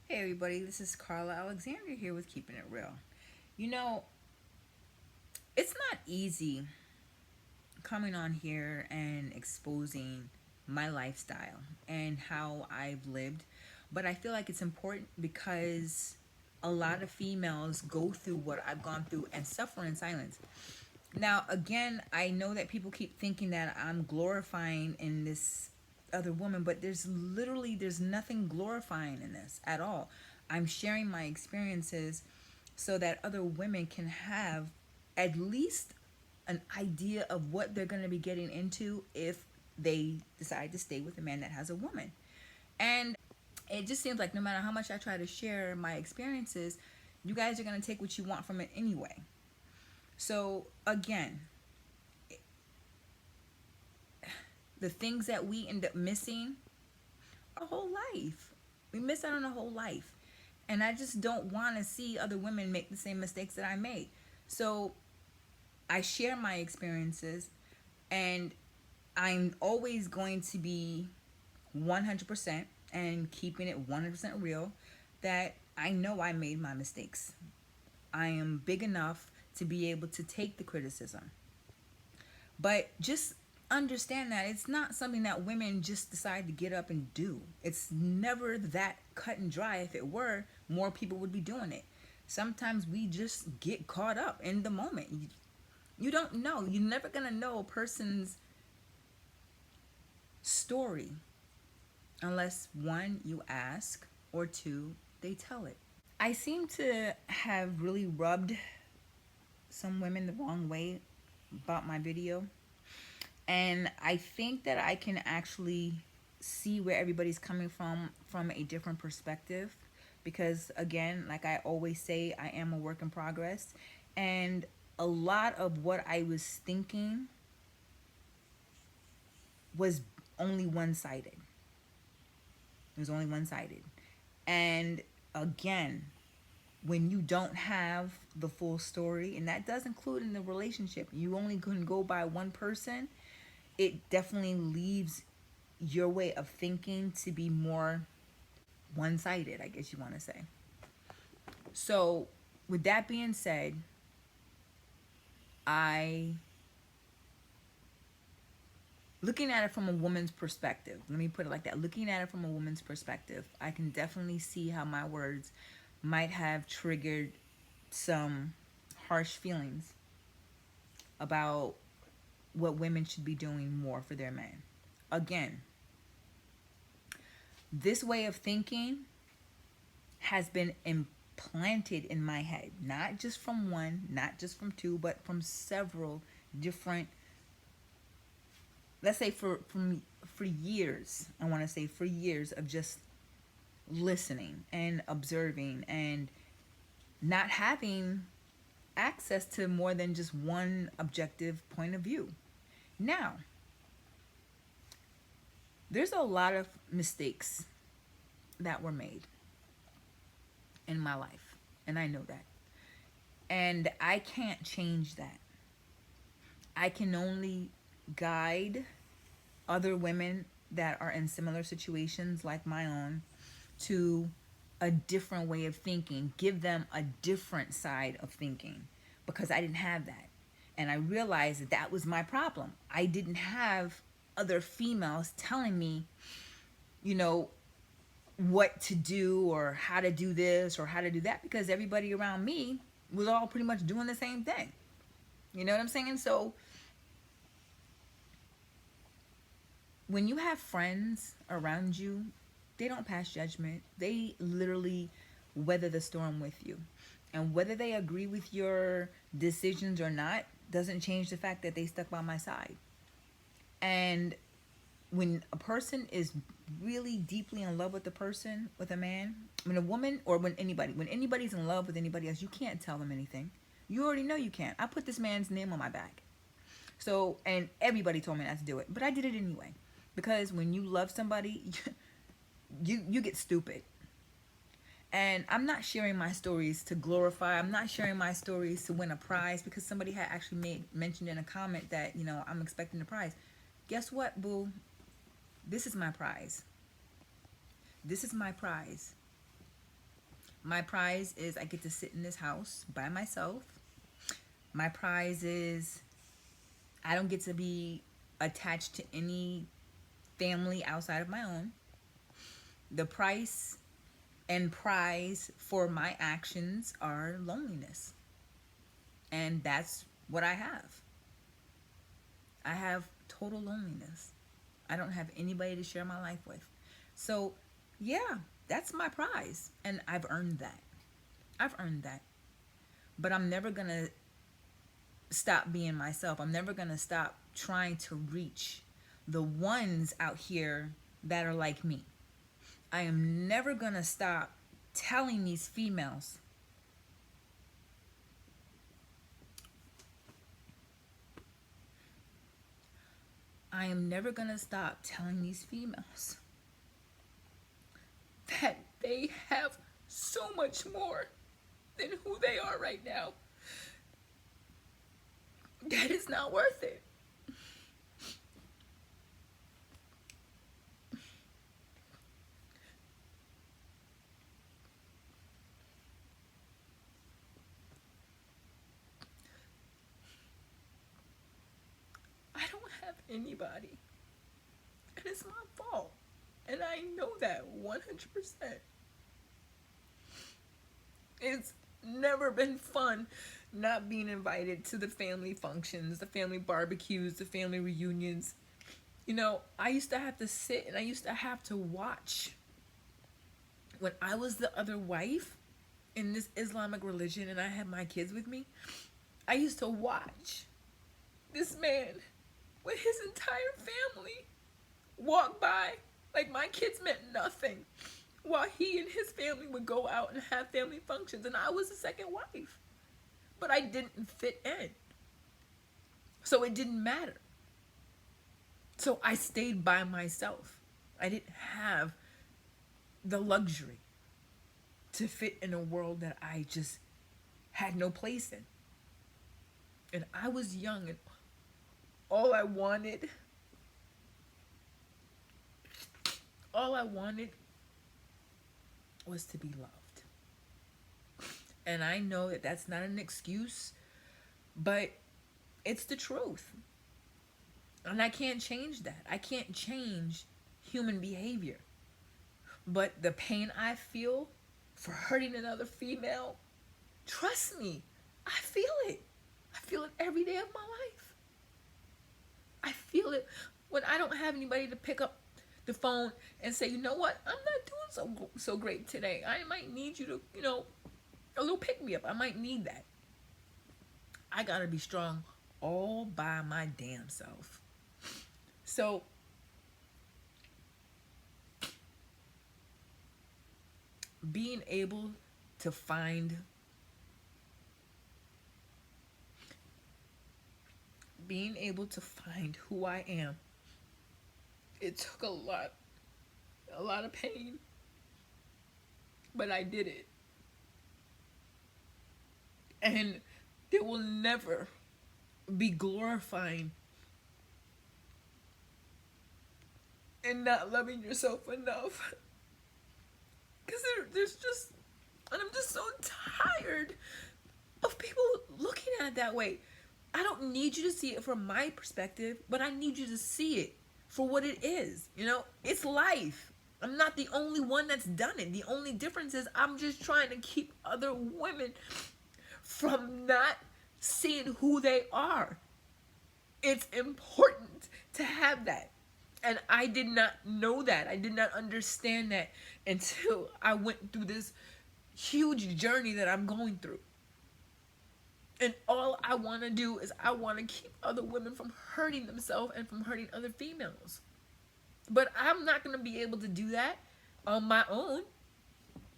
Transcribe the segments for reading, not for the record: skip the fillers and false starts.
Hey everybody, this is Carla Alexander here with Keeping It Real. You know, it's not easy coming on here and exposing my lifestyle and how I've lived, but I feel like it's important because a lot of females go through what I've gone through and suffer in silence. Now, again, I know that people keep thinking that I'm glorifying in this other woman, but there's nothing glorifying in this at all. I'm sharing my experiences so that other women can have at least an idea of what they're going to be getting into if they decide to stay with a man that has a woman. And it just seems like no matter how much I try to share my experiences, you guys are going to take what you want from it anyway. So, again, the things that we end up missing our whole life. We miss out on a whole life. And I just don't want to see other women make the same mistakes that I made. So I share my experiences, and I'm always going to be 100% and keeping it 100% real that I know I made my mistakes. I am big enough to be able to take the criticism. But just understand that it's not something that women just decide to get up and do. It's never that cut and dry. If it were, more people would be doing it. Sometimes we just get caught up in the moment. You don't know. You're never going to know a person's story unless one, you ask, or two, they tell it. I seem to have really rubbed some women the wrong way about my video. And I think that I can actually see where everybody's coming from a different perspective, because again, like I always say, I am a work in progress, and a lot of what I was thinking was only one-sided. It was only one-sided. And again, when you don't have the full story, and that does include in the relationship, you only can go by one person, it definitely leaves your way of thinking to be more one sided, I guess you want to say. So, with that being said, I, looking at it from a woman's perspective, let me put it like that, looking at it from a woman's perspective, I can definitely see how my words might have triggered some harsh feelings about what women should be doing more for their men. Again, this way of thinking has been implanted in my head, not just from one, not just from two, but from several different, let's say for years. I want to say for years of just listening and observing and not having access to more than just one objective point of view. Now, there's a lot of mistakes that were made in my life, and I know that. And I can't change that. I can only guide other women that are in similar situations like my own to a different way of thinking, give them a different side of thinking, because I didn't have that. And I realized that that was my problem. I didn't have other females telling me, you know, what to do or how to do this or how to do that, because everybody around me was all pretty much doing the same thing. You know what I'm saying? So when you have friends around you, they don't pass judgment. They literally weather the storm with you. And whether they agree with your decisions or not doesn't change the fact that they stuck by my side. And when a person is really deeply in love with a person, with a man, when a woman or when anybody's in love with anybody else, you can't tell them anything. You already know you can't. I put this man's name on my back. So, and everybody told me not to do it, but I did it anyway. Because when you love somebody, you get stupid. And I'm not sharing my stories to glorify. I'm not sharing my stories to win a prize, because somebody had actually mentioned in a comment that, I'm expecting a prize. Guess what, boo? This is my prize. This is my prize. My prize is I get to sit in this house by myself. My prize is I don't get to be attached to any family outside of my own. The price and prize for my actions are loneliness. And that's what I have. I have total loneliness. I don't have anybody to share my life with. So, yeah, that's my prize. And I've earned that. I've earned that. But I'm never going to stop being myself. I'm never going to stop trying to reach the ones out here that are like me. I am never going to stop telling these females I am never going to stop telling these females that they have so much more than who they are right now. That is not worth it. I don't have anybody. And it's my fault. And I know that 100%. It's never been fun not being invited to the family functions, the family barbecues, the family reunions. You know, I used to have to sit and I used to have to watch. When I was the other wife in this Islamic religion and I had my kids with me, I used to watch this man with his entire family walk by like my kids meant nothing, while he and his family would go out and have family functions. And I was the second wife, but I didn't fit in, so it didn't matter. So I stayed by myself. I didn't have the luxury to fit in a world that I just had no place in. And I was young, and all I wanted was to be loved. And I know that that's not an excuse, but it's the truth. And I can't change that. I can't change human behavior. But the pain I feel for hurting another female, trust me, I feel it. I feel it every day of my life. I feel it when I don't have anybody to pick up the phone and say, you know what, I'm not doing so great today. I might need you to, a little pick me up. I might need that. I gotta be strong all by my damn self. So being able to find who I am, it took a lot of pain, but I did it. And there will never be glorifying and not loving yourself enough. Because there's just, and I'm just so tired of people looking at it that way. I don't need you to see it from my perspective, but I need you to see it for what it is. It's life. I'm not the only one that's done it. The only difference is I'm just trying to keep other women from not seeing who they are. It's important to have that. And I did not know that. I did not understand that until I went through this huge journey that I'm going through. And all I want to do is I want to keep other women from hurting themselves and from hurting other females. But I'm not going to be able to do that on my own,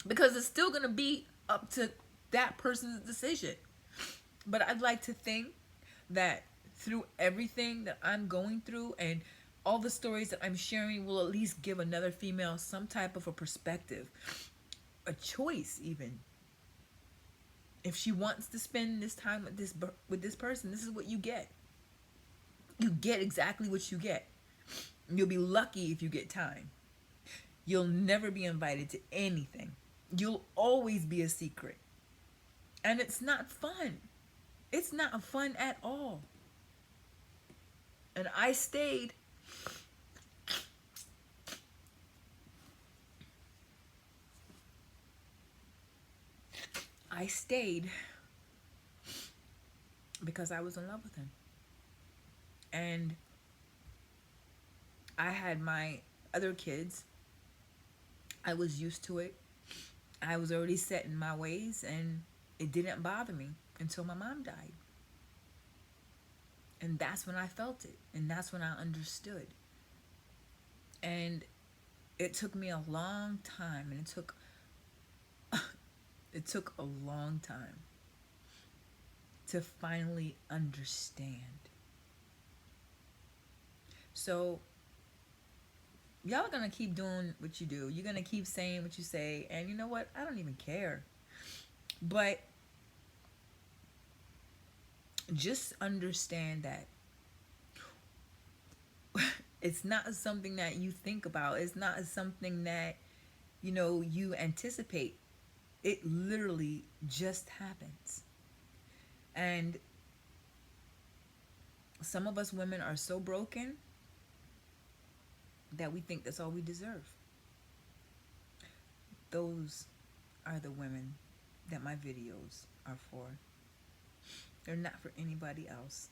because it's still going to be up to that person's decision. But I'd like to think that through everything that I'm going through and all the stories that I'm sharing will at least give another female some type of a perspective, a choice even. If she wants to spend this time with this person, this is what you get. You get exactly what you get. You'll be lucky if you get time. You'll never be invited to anything You'll always be a secret. And it's not fun. It's not fun at all. And I stayed because I was in love with him. And I had my other kids. I was used to it. I was already set in my ways, and it didn't bother me until my mom died. And that's when I felt it. And that's when I understood. And it took me a long time, and it took a long time to finally understand. So y'all are gonna keep doing what you do. You're gonna keep saying what you say, and you know what? I don't even care. But just understand that it's not something that you think about. It's not something that you anticipate. It literally just happens. And some of us women are so broken that we think that's all we deserve. Those are the women that my videos are for. They're not for anybody else.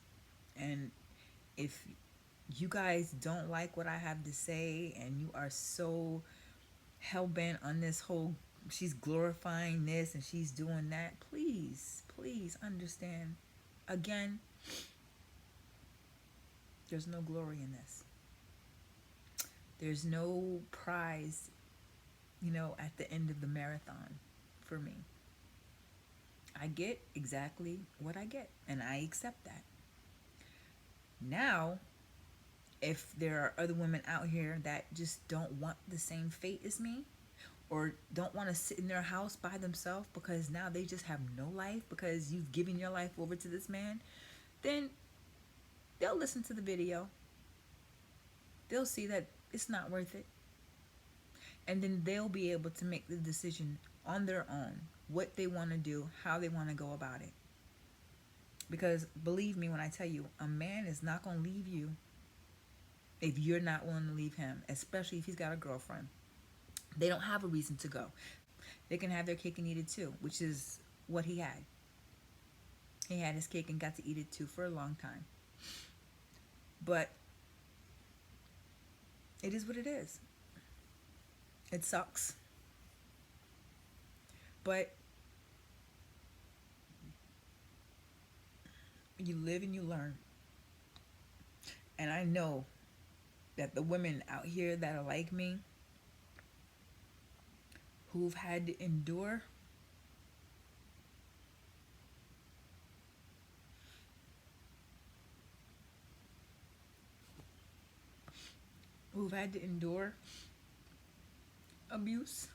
And if you guys don't like what I have to say and you are so hell bent on this whole she's glorifying this and she's doing that, please understand. Again, there's no glory in this. There's no prize, at the end of the marathon for me. I get exactly what I get, and I accept that. Now, if there are other women out here that just don't want the same fate as me, or don't want to sit in their house by themselves because now they just have no life because you've given your life over to this man, then they'll listen to the video. They'll see that it's not worth it. And then they'll be able to make the decision on their own what they want to do, how they want to go about it. Because believe me when I tell you, a man is not going to leave you if you're not willing to leave him, especially if he's got a girlfriend. They don't have a reason to go. They can have their cake and eat it too, which is what he had. He had his cake and got to eat it too for a long time. But it is what it is. It sucks. But you live and you learn. And I know that the women out here that are like me, who've had to endure, abuse,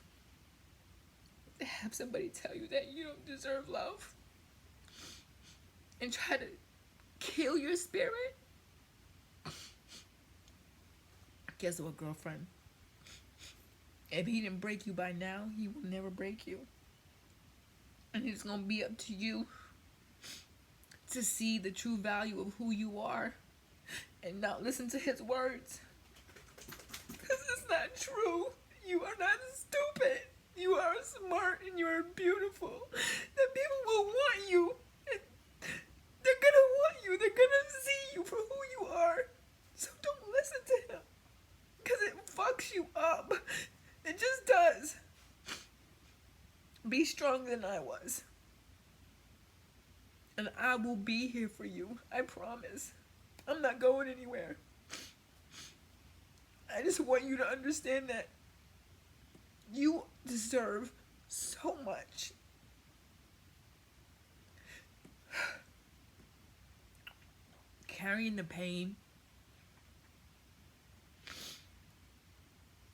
have somebody tell you that you don't deserve love and try to kill your spirit. Guess what, girlfriend? If he didn't break you by now, he will never break you. And it's going to be up to you to see the true value of who you are and not listen to his words. Because it's not true. You are not stupid. You are smart and you are beautiful. That people will want you. They're going to want you. They're going to see you for who you are. So don't listen to him. Because it fucks you up. It just does. Be stronger than I was. And I will be here for you. I promise. I'm not going anywhere. I just want you to understand that you deserve so much. Carrying the pain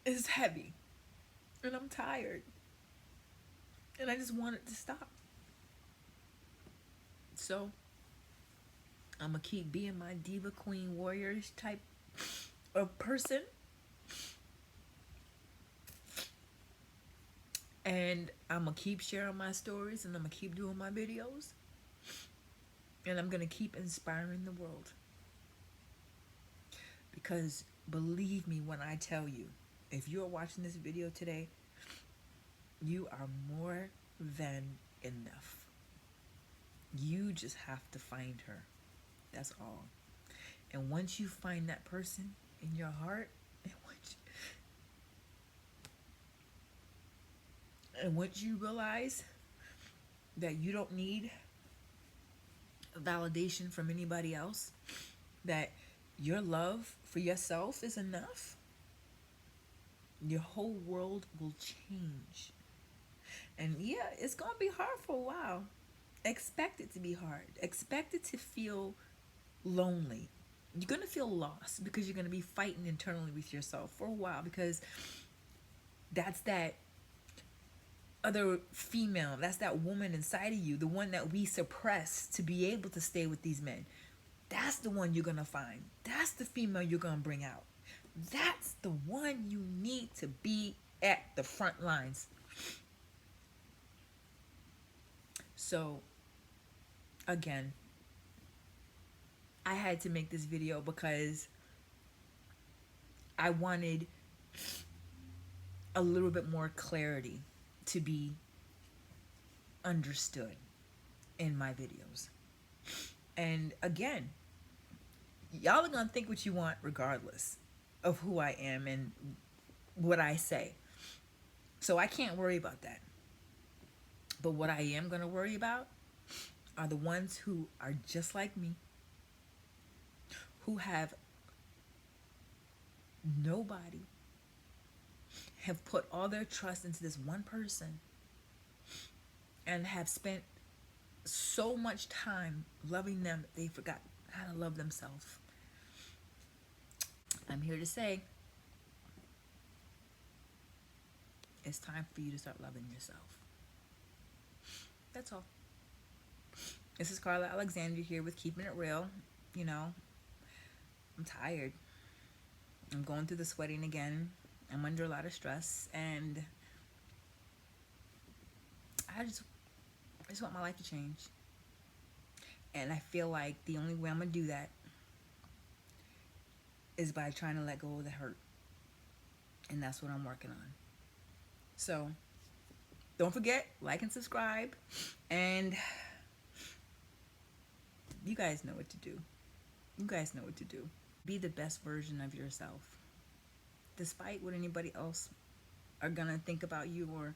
is heavy. And I'm tired. And I just want it to stop. So, I'm going to keep being my diva queen warrior type of person. And I'm going to keep sharing my stories, and I'm going to keep doing my videos. And I'm going to keep inspiring the world. Because believe me when I tell you, if you're watching this video today, you are more than enough. You just have to find her. That's all. And once you find that person in your heart, and once you realize that you don't need validation from anybody else, that your love for yourself is enough, your whole world will change. And yeah, it's going to be hard for a while. Expect it to be hard. Expect it to feel lonely. You're going to feel lost because you're going to be fighting internally with yourself for a while, because that's that other female, that's that woman inside of you, the one that we suppress to be able to stay with these men. That's the one you're going to find. That's the female you're going to bring out. That's the one you need to be at the front lines. So, again, I had to make this video because I wanted a little bit more clarity to be understood in my videos. And again, y'all are gonna think what you want regardless of who I am and what I say. So I can't worry about that. But what I am gonna worry about are the ones who are just like me, who have nobody, have put all their trust into this one person, and have spent so much time loving them that they forgot how to love themselves. I'm here to say it's time for you to start loving yourself. That's all. This is Carla Alexander here with Keeping It Real. You know, I'm tired. I'm going through the sweating again. I'm under a lot of stress, and I just want my life to change. And I feel like the only way I'm going to do that is by trying to let go of the hurt. And that's what I'm working on. So, don't forget, like and subscribe. And you guys know what to do. You guys know what to do. Be the best version of yourself. Despite what anybody else are going to think about you, or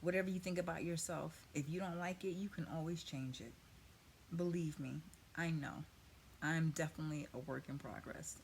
whatever you think about yourself. If you don't like it, you can always change it. Believe me, I know. I'm definitely a work in progress.